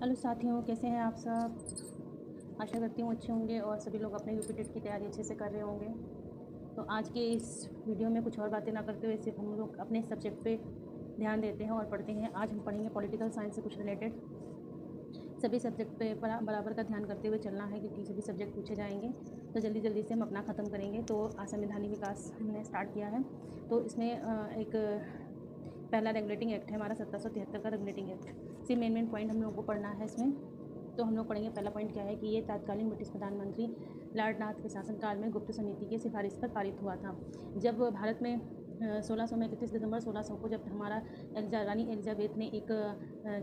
Hello साथियों, कैसे हैं आप सब। आशा करती हूँ अच्छे होंगे और सभी लोग अपने यूपी टेट की तैयारी अच्छे से कर रहे होंगे। तो आज के इस वीडियो में कुछ और बातें ना करते हुए सिर्फ हम लोग अपने सब्जेक्ट पे ध्यान देते हैं और पढ़ते हैं। आज हम पढ़ेंगे पॉलिटिकल साइंस से कुछ रिलेटेड। सभी सब्जेक्ट पे बराबर का ध्यान करते हुए चलना है क्योंकि सभी सब्जेक्ट पूछे जाएंगे। तो जल्दी जल्दी से हम अपना ख़त्म करेंगे। तो असंवैधानिक विकास हमने स्टार्ट किया है। तो इसमें एक पहला रेगुलेटिंग एक्ट है हमारा 1773 का रेगुलेटिंग एक्ट। से मेन पॉइंट हम लोग को पढ़ना है इसमें। तो हम लोग पढ़ेंगे पहला पॉइंट क्या है कि ये तत्कालीन ब्रिटिश प्रधानमंत्री लॉर्ड नाथ के शासनकाल में गुप्त समिति की सिफारिश पर पारित हुआ था। जब भारत में 1600 में 31 दिसंबर 1600 को जब हमारा रानी एलिजाबेथ ने एक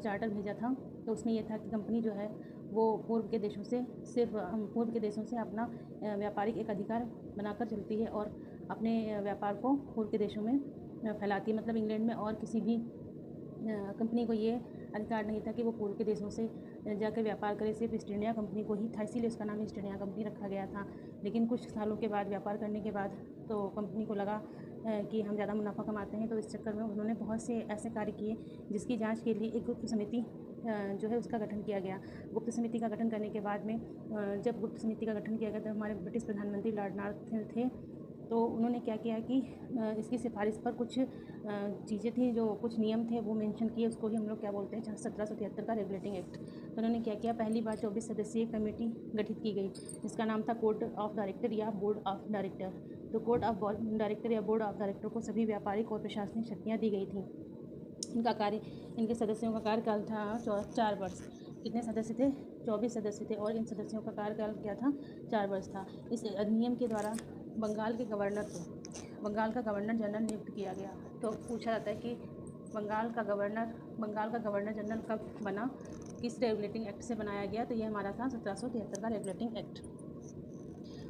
चार्टर भेजा था, तो उसमें यह था कि कंपनी जो है वो पूर्व के देशों से सिर्फ पूर्व के देशों से अपना व्यापारिक एक अधिकार बनाकर चलती है और अपने व्यापार को पूर्व के देशों में फैलाती है। मतलब इंग्लैंड में और किसी भी कंपनी को ये अधिकार नहीं था कि वो पूर्व के देशों से जाकर व्यापार करे। सिर्फ ईस्ट इंडिया कंपनी को ही था, इसीलिए उसका नाम ईस्ट इंडिया कंपनी रखा गया था। लेकिन कुछ सालों के बाद व्यापार करने के बाद तो कंपनी को लगा कि हम ज़्यादा मुनाफा कमाते हैं, तो इस चक्कर में उन्होंने बहुत से ऐसे कार्य किए जिसकी जांच के लिए एक गुप्त समिति जो है उसका गठन किया गया। गुप्त समिति का गठन करने के बाद में जब गुप्त समिति का गठन किया गया तो हमारे ब्रिटिश प्रधानमंत्री लॉर्ड नार्थ थे। तो उन्होंने क्या किया कि इसकी सिफारिश पर कुछ चीज़ें थी, जो कुछ नियम थे वो मेंशन किए। उसको ही हम लोग क्या बोलते हैं 1773 का रेगुलेटिंग एक्ट। तो उन्होंने क्या किया, पहली बार 24 सदस्यीय कमेटी गठित की गई जिसका नाम था कोर्ट ऑफ डायरेक्टर या बोर्ड ऑफ डायरेक्टर। तो कोर्ट ऑफ डायरेक्टर या बोर्ड ऑफ डायरेक्टर को सभी व्यापारिक और प्रशासनिक शक्तियाँ दी गई थी। इनके सदस्यों का कार्यकाल था 4 वर्ष। कितने सदस्य थे? 24 सदस्य थे और इन सदस्यों का कार्यकाल क्या था? 4 वर्ष था। इस अधिनियम के द्वारा बंगाल का गवर्नर जनरल नियुक्त किया गया। तो पूछा जाता है कि बंगाल का गवर्नर जनरल कब बना, किस रेगुलेटिंग एक्ट से बनाया गया? तो ये हमारा था 1773 का रेगुलेटिंग एक्ट,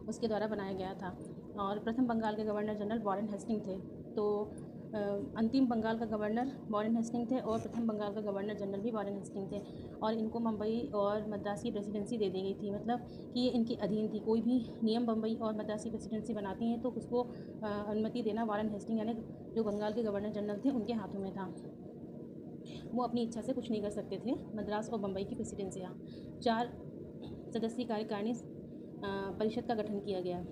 उसके द्वारा बनाया गया था। और प्रथम बंगाल के गवर्नर जनरल वॉरेन हेस्टिंग थे। तो अंतिम बंगाल का गवर्नर वॉरेन हेस्टिंग थे और प्रथम बंगाल का गवर्नर जनरल भी वॉरेन हेस्टिंग थे। और इनको मुंबई और मद्रास की प्रेसिडेंसी दे दी गई थी, मतलब कि ये इनके अधीन थी। कोई भी नियम मुंबई और मद्रास की प्रेसिडेंसी बनाती हैं तो उसको अनुमति देना वॉरेन हेस्टिंग यानी जो बंगाल के गवर्नर जनरल थे उनके हाथों में था। वो अपनी इच्छा से कुछ नहीं कर सकते थे। मद्रास और मुंबई की प्रेसिडेंसियाँ 4 सदस्यीय कार्यकारिणी परिषद का गठन किया गया।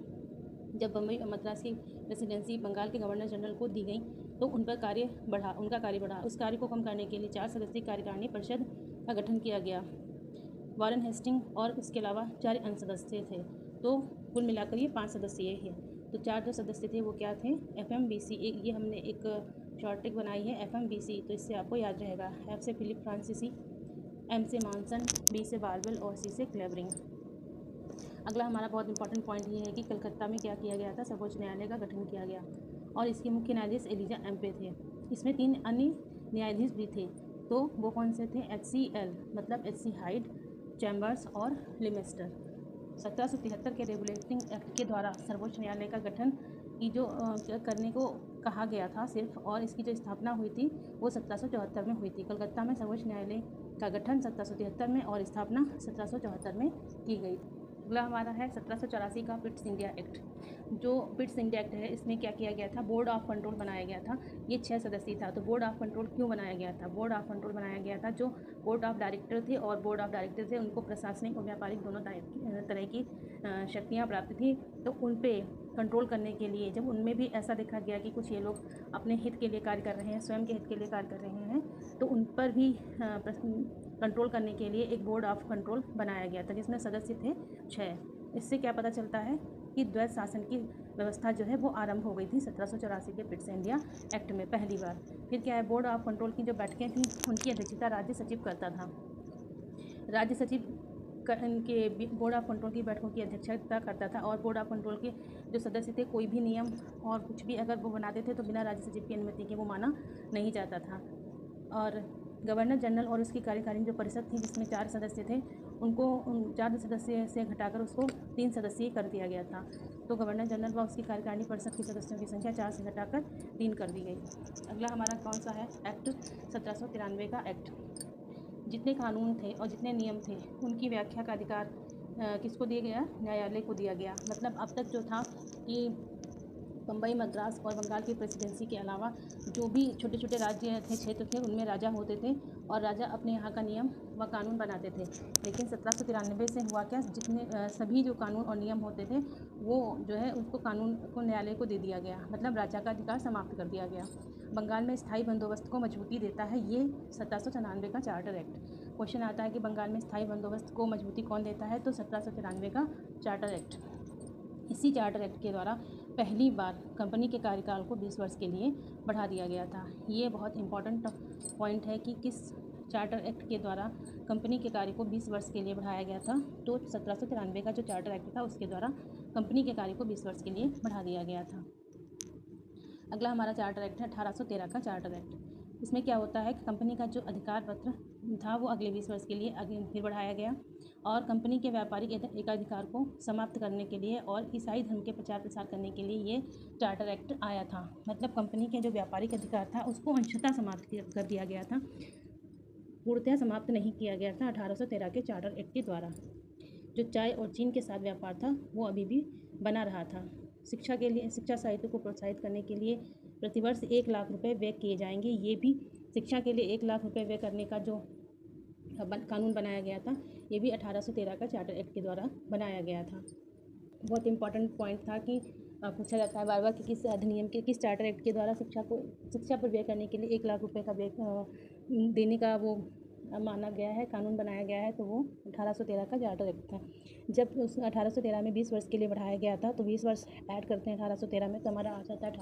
जब मुंबई और मद्रास की प्रेसिडेंसी बंगाल के गवर्नर जनरल को दी गई तो उनका कार्य बढ़ा। उस कार्य को कम करने के लिए 4 सदस्यीय कार्यकारिणी परिषद का गठन किया गया। वॉरेन हेस्टिंग और उसके अलावा 4 अन्य सदस्य थे। तो कुल मिलाकर ये 5 सदस्यीय है। तो 4 जो सदस्य थे वो क्या थे? FMBC। ये हमने एक शॉर्ट ट्रिक बनाई है FMBC, तो इससे आपको याद रहेगा। F से फिलिप फ्रांसीसी, M से मॉनसन, B से बारवेल और C से क्लेवरिंग। अगला हमारा बहुत इंपॉर्टेंट पॉइंट ये है कि कलकत्ता में क्या किया गया था? सर्वोच्च न्यायालय का गठन किया गया और इसके मुख्य न्यायाधीश एलिजा एम्पे थे। इसमें 3 अन्य न्यायाधीश भी थे। तो वो कौन से थे? HCL मतलब HC हाइड, चैम्बर्स और लिमेस्टर। 1773 के रेगुलेटिंग एक्ट के द्वारा सर्वोच्च न्यायालय का गठन की जो करने को कहा गया था सिर्फ, और इसकी जो स्थापना हुई थी वो 1774 में हुई थी। कलकत्ता में सर्वोच्च न्यायालय का गठन 1773 में और स्थापना 1774 में की गई। अगला हमारा है 1784 का पिट्स इंडिया एक्ट। जो पिट्स इंडिया एक्ट है इसमें क्या किया गया था? बोर्ड ऑफ कंट्रोल बनाया गया था। ये 6 सदस्यीय था। तो बोर्ड ऑफ कंट्रोल क्यों बनाया गया था? बोर्ड ऑफ कंट्रोल बनाया गया था जो बोर्ड ऑफ डायरेक्टर थे और बोर्ड ऑफ डायरेक्टर थे उनको प्रशासनिक और व्यापारिक दोनों तरह की शक्तियाँ प्राप्त थी। तो उन पर कंट्रोल करने के लिए जब उनमें भी ऐसा देखा गया कि कुछ ये लोग अपने हित के लिए कार्य कर रहे हैं, स्वयं के हित के लिए कार्य कर रहे हैं, तो उन पर भी कंट्रोल करने के लिए एक बोर्ड ऑफ कंट्रोल बनाया गया था जिसमें सदस्य थे 6। इससे क्या पता चलता है कि द्वैध शासन की व्यवस्था जो है वो आरंभ हो गई थी 1784 के पिट्स इंडिया एक्ट में पहली बार। फिर क्या है? बोर्ड ऑफ कंट्रोल की जो बैठकें थी उनकी अध्यक्षता राज्य सचिव करता था। राज्य सचिव इनके बोर्ड ऑफ कंट्रोल की बैठकों की अध्यक्षता करता था और बोर्ड ऑफ कंट्रोल के जो सदस्य थे कोई भी नियम और कुछ भी अगर वो बनाते थे तो बिना राज्य सचिव की अनुमति के वो माना नहीं जाता था। और गवर्नर जनरल और उसकी कार्यकारिणी जो परिषद थी जिसमें 4 सदस्य थे उनको 4 सदस्य से घटाकर उसको 3 सदस्यीय कर दिया गया था। तो गवर्नर जनरल व उसकी कार्यकारिणी परिषद के सदस्यों की संख्या 4 से घटाकर 3 कर दी गई। अगला हमारा कौन सा है? एक्ट 1793 का एक्ट। जितने कानून थे और जितने नियम थे उनकी व्याख्या का अधिकार किसको दिया गया? न्यायालय को दिया गया। मतलब अब तक जो था कि मुंबई, मद्रास और बंगाल की प्रेसिडेंसी के अलावा जो भी छोटे छोटे राज्य थे, क्षेत्र थे, उनमें राजा होते थे और राजा अपने यहाँ का नियम व कानून बनाते थे। लेकिन 1793 से हुआ क्या, जितने सभी जो कानून और नियम होते थे वो जो है उसको कानून को न्यायालय को दे दिया गया, मतलब राजा का अधिकार समाप्त कर दिया गया। बंगाल में स्थायी बंदोबस्त को मजबूती देता है ये 1794 का चार्टर एक्ट। क्वेश्चन आता है कि बंगाल में स्थायी बंदोबस्त को मजबूती कौन देता है, तो 1794 का चार्टर एक्ट। इसी चार्टर एक्ट के द्वारा पहली बार कंपनी के कार्यकाल को 20 वर्ष के लिए बढ़ा दिया गया था। ये बहुत इंपॉर्टेंट पॉइंट है कि किस चार्टर एक्ट के द्वारा कंपनी के कार्य को 20 वर्ष के लिए बढ़ाया गया था। तो 1793 का जो चार्टर एक्ट था उसके द्वारा कंपनी के कार्य को 20 वर्ष के लिए बढ़ा दिया गया था। अगला हमारा चार्टर एक्ट है 1813 का चार्टर एक्ट। इसमें क्या होता है कि कंपनी का जो अधिकार पत्र था वो अगले 20 वर्ष के लिए आगे फिर बढ़ाया गया, और कंपनी के व्यापारिक एकाधिकार को समाप्त करने के लिए और ईसाई धर्म के प्रचार प्रसार करने के लिए ये चार्टर एक्ट आया था। मतलब कंपनी के जो व्यापारिक अधिकार था उसको अंशतः समाप्त कर दिया गया था, पूर्णतः समाप्त नहीं किया गया था 1813 के चार्टर एक्ट के द्वारा। जो चाय और चीन के साथ व्यापार था वो अभी भी बना रहा था। शिक्षा के लिए, शिक्षा साहित्य को प्रोत्साहित करने के लिए प्रतिवर्ष 1 लाख रुपए व्यय किए जाएंगे। ये भी शिक्षा के लिए 1 लाख रुपए व्यय करने का जो कानून बनाया गया था ये भी 1813 का चार्टर एक्ट के द्वारा बनाया गया था। बहुत इंपॉर्टेंट पॉइंट था कि पूछा जाता है बार बार कि किस अधिनियम के, किस चार्टर एक्ट के द्वारा शिक्षा पर व्यय करने के लिए 1 लाख रुपए का व्यय देने का वो माना गया है, कानून बनाया गया है। तो वो 1813 का चार्टर एक्ट था। जब उस 1813 में 20 वर्ष के लिए बढ़ाया गया था तो 20 वर्ष ऐड करते हैं 1813 में तो हमारा आ जाता है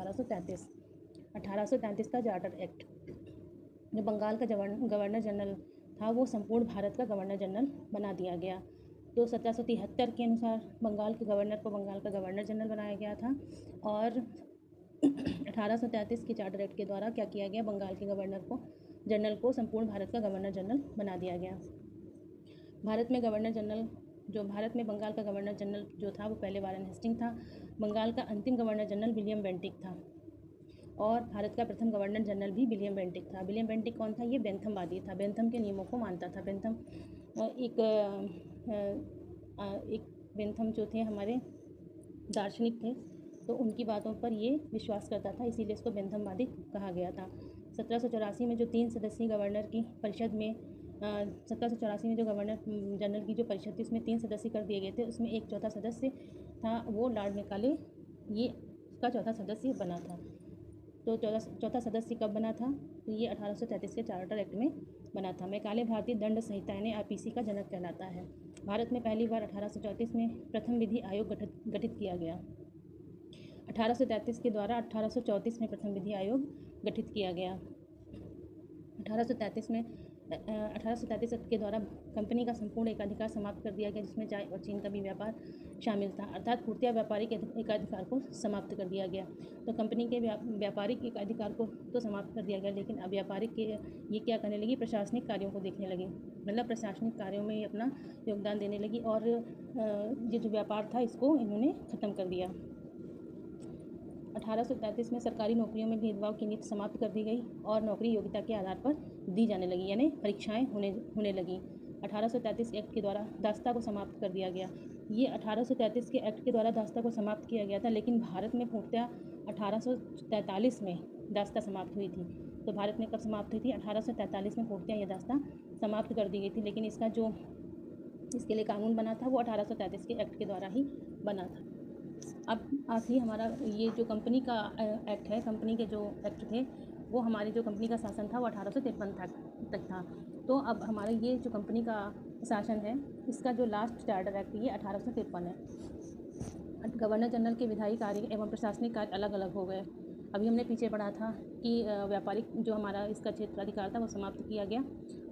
1833 का चार्टर एक्ट। जो बंगाल का गवर्नर जनरल था वो संपूर्ण भारत का गवर्नर जनरल बना दिया गया। तो 1773 के अनुसार बंगाल के गवर्नर को बंगाल का गवर्नर जनरल बनाया गया था, और 1833 के चार्टर एक्ट के द्वारा क्या किया गया, बंगाल के गवर्नर जनरल को संपूर्ण भारत का गवर्नर जनरल बना दिया गया। भारत में बंगाल का गवर्नर जनरल जो था वो पहले वारेन हेस्टिंग था। बंगाल का अंतिम गवर्नर जनरल विलियम बेंटिक था, और भारत का प्रथम गवर्नर जनरल भी विलियम बेंटिक था। विलियम बेंटिक कौन था, ये बेंथमवादी था, बेंथम के नियमों को मानता था। बेंथम जो थे हमारे दार्शनिक थे, तो उनकी बातों पर ये विश्वास करता था, इसीलिए इसको बेंथमवादी कहा गया था। 1784 में जो 3 सदस्यीय गवर्नर की परिषद में 1784 में जो गवर्नर जनरल की जो परिषद थी उसमें 3 सदस्य कर दिए गए थे। उसमें एक चौथा सदस्य था वो लॉर्ड मैकाले, ये उसका चौथा सदस्य बना था। तो चौथा सदस्य कब बना था, तो ये 1833 के चार्टर एक्ट में बना था। मैकाले भारतीय दंड संहिता यानी आईपीसी का जनक कहलाता है। भारत में पहली बार 1834 में प्रथम विधि आयोग गठित किया गया। 1833 के द्वारा 1834 में प्रथम विधि आयोग गठित किया गया। 1833 एक्ट के द्वारा कंपनी का संपूर्ण एकाधिकार समाप्त कर दिया गया, जिसमें चाय और चीन का भी व्यापार शामिल था, अर्थात पूर्णतया व्यापारिक एकाधिकार को समाप्त कर दिया गया। तो कंपनी के व्यापारिक एकाधिकार को तो समाप्त कर दिया गया, लेकिन अब व्यापारिक के ये क्या करने लगी, प्रशासनिक कार्यों को देखने लगी, मतलब प्रशासनिक कार्यों में अपना योगदान देने लगी, और ये जो व्यापार था इसको इन्होंने ख़त्म कर दिया। 1833 में सरकारी नौकरियों में भेदभाव की नीति समाप्त कर दी गई और नौकरी योग्यता के आधार पर दी जाने लगी, यानी परीक्षाएं होने लगी। 1833 एक्ट के द्वारा दास्ता को समाप्त कर दिया गया। ये 1833 के एक्ट के द्वारा दास्ता को समाप्त किया गया था, लेकिन भारत में पूर्णतया 1843 में दास्ता समाप्त हुई थी। तो भारत में कब समाप्त हुई थी, 1843 में पूर्णतया यह दास्ता समाप्त कर दी गई थी, लेकिन इसके लिए कानून बना था वो 1833 के एक्ट के द्वारा ही बना था। अब आखिरी हमारा ये जो कंपनी का एक्ट है, कंपनी के जो एक्ट थे वो हमारी जो कंपनी का शासन था वो 1853 तक था। तो अब हमारा ये जो कंपनी का शासन है इसका जो लास्ट चार्टर एक्ट ये 1853 है। गवर्नर जनरल के विधायी कार्य एवं प्रशासनिक कार्य अलग अलग हो गए। अभी हमने पीछे पढ़ा था कि व्यापारिक जो हमारा इसका क्षेत्राधिकार था वो समाप्त किया गया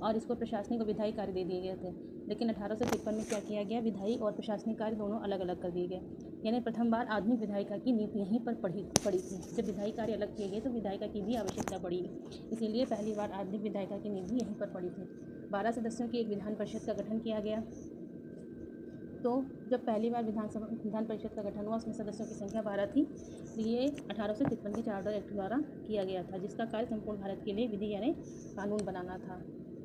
और इसको प्रशासनिक और विधायी कार्य दे दिए गए थे, लेकिन 1853 में क्या किया गया, विधायी और प्रशासनिक कार्य दोनों अलग अलग कर दिए गए। यानी प्रथम बार आधुनिक विधायिका की नीति यहीं पर पड़ी थी। जब विधायी कार्य अलग किए गए तो विधायिका की भी आवश्यकता पड़ी, इसीलिए पहली बार आधुनिक विधायिका की नीति यहीं पर पड़ी थी। 12 सदस्यों की एक विधान परिषद का गठन किया गया। तो जब पहली बार विधान परिषद का गठन हुआ उसमें सदस्यों की संख्या 12 थी। ये 1853 के चार्टर एक्ट द्वारा किया गया था, जिसका कार्य संपूर्ण भारत के लिए विधि यानी कानून बनाना था।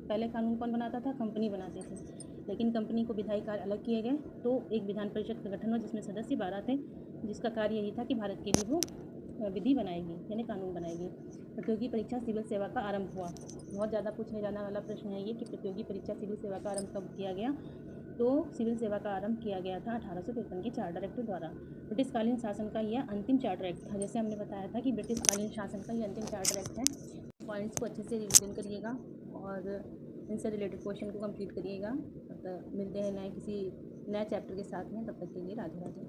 पहले कानून कौन बनाता था, कंपनी बनाते थे, लेकिन कंपनी को विधायी कार्य अलग किए गए तो एक विधान परिषद का गठन हुआ जिसमें सदस्य 12 थे, जिसका कार्य यही था कि भारत के लिए वो विधि बनाएगी, यानी कानून बनाएगी। प्रतियोगी परीक्षा सिविल सेवा का आरंभ हुआ। बहुत ज़्यादा पूछने जाने वाला प्रश्न है ये कि प्रतियोगी परीक्षा सिविल सेवा का आरंभ कब किया गया। तो सिविल सेवा का आरंभ किया गया था 1853 के चार्टर एक्ट द्वारा। ब्रिटिशकालीन शासन का यह अंतिम चार्टर एक्ट था। जैसे हमने बताया था कि ब्रिटिशकालीन शासन का यह अंतिम चार्टर एक्ट है। पॉइंट्स को अच्छे से रिविजन करिएगा और इनसे रिलेटेड क्वेश्चन को कंप्लीट करिएगा। तब तक मिलते हैं किसी नए चैप्टर के साथ में। तब तक के लिए राधे राधे।